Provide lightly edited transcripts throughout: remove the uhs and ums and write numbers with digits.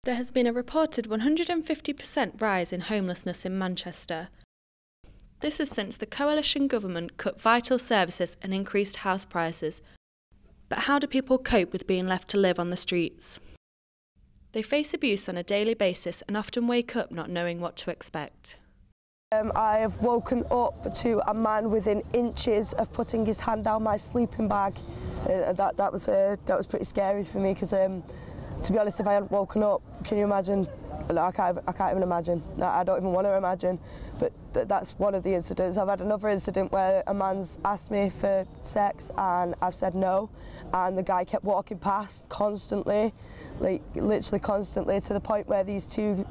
There has been a reported 150% rise in homelessness in Manchester. This is since the coalition government cut vital services and increased house prices. But how do people cope with being left to live on the streets? They face abuse on a daily basis and often wake up not knowing what to expect. I have woken up to a man within inches of putting his hand down my sleeping bag. That was pretty scary for me because, to be honest, if I hadn't woken up, can you imagine? No, I can't even imagine. No, I don't even want to imagine. But that's one of the incidents. I've had another incident where a man's asked me for sex and I've said no, and the guy kept walking past constantly, like literally constantly, to the point where these two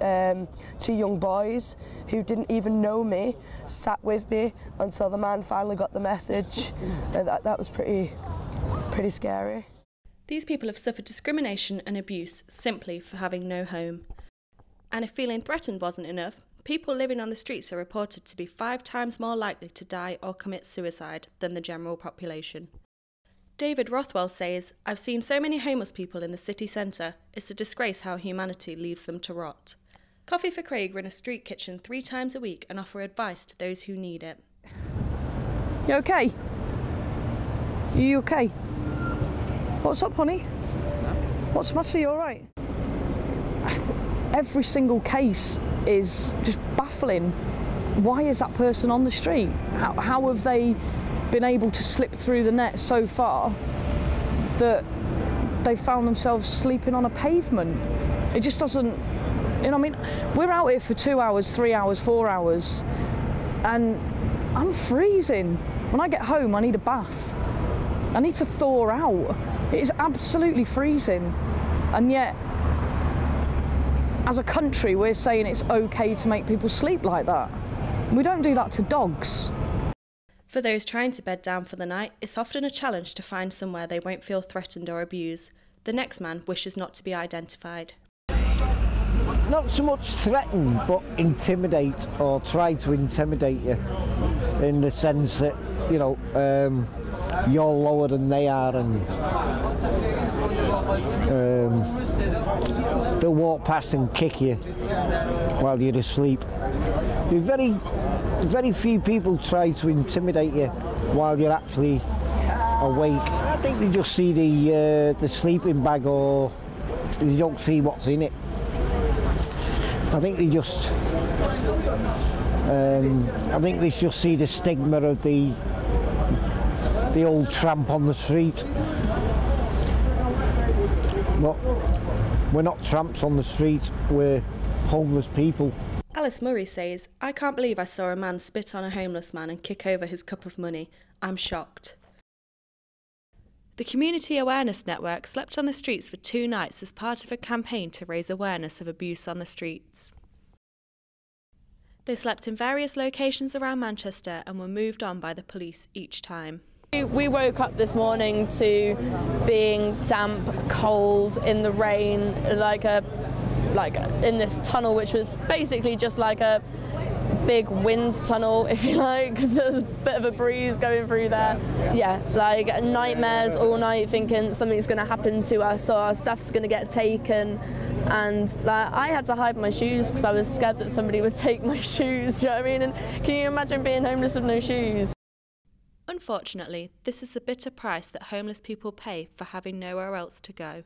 young boys who didn't even know me sat with me until the man finally got the message. That was pretty scary. These people have suffered discrimination and abuse simply for having no home. And if feeling threatened wasn't enough, people living on the streets are reported to be 5 times more likely to die or commit suicide than the general population. David Rothwell says, "I've seen so many homeless people in the city centre, it's a disgrace how humanity leaves them to rot." Coffee for Craig run a street kitchen 3 times a week and offer advice to those who need it. You okay? You okay? What's up, honey? What's the matter? You all right? Every single case is just baffling. Why is that person on the street? How have they been able to slip through the net so far that they found themselves sleeping on a pavement? It just doesn't, you know, I mean, we're out here for 2 hours, 3 hours, 4 hours, and I'm freezing. When I get home, I need a bath. I need to thaw out. It is absolutely freezing, and yet, as a country, we're saying it's okay to make people sleep like that. We don't do that to dogs. For those trying to bed down for the night, it's often a challenge to find somewhere they won't feel threatened or abused. The next man wishes not to be identified. Not so much threaten, but intimidate or try to intimidate you, in the sense that, you know, you're lower than they are, and they'll walk past and kick you while you're asleep. Very few people try to intimidate you while you're actually awake. I think they just see the sleeping bag, or they don't see what's in it. I think they just see the stigma of the old tramp on the street. But we're not tramps on the street, we're homeless people. Alice Murray says, "I can't believe I saw a man spit on a homeless man and kick over his cup of money. I'm shocked." The Community Awareness Network slept on the streets for 2 nights as part of a campaign to raise awareness of abuse on the streets. They slept in various locations around Manchester and were moved on by the police each time. We woke up this morning to being damp, cold, in the rain, like in this tunnel, which was basically just like a big wind tunnel, if you like, because there's a bit of a breeze going through there. Yeah, like nightmares all night, thinking something's going to happen to us or our stuff's going to get taken. And like, I had to hide my shoes because I was scared that somebody would take my shoes, do you know what I mean? And can you imagine being homeless with no shoes? Unfortunately, this is the bitter price that homeless people pay for having nowhere else to go.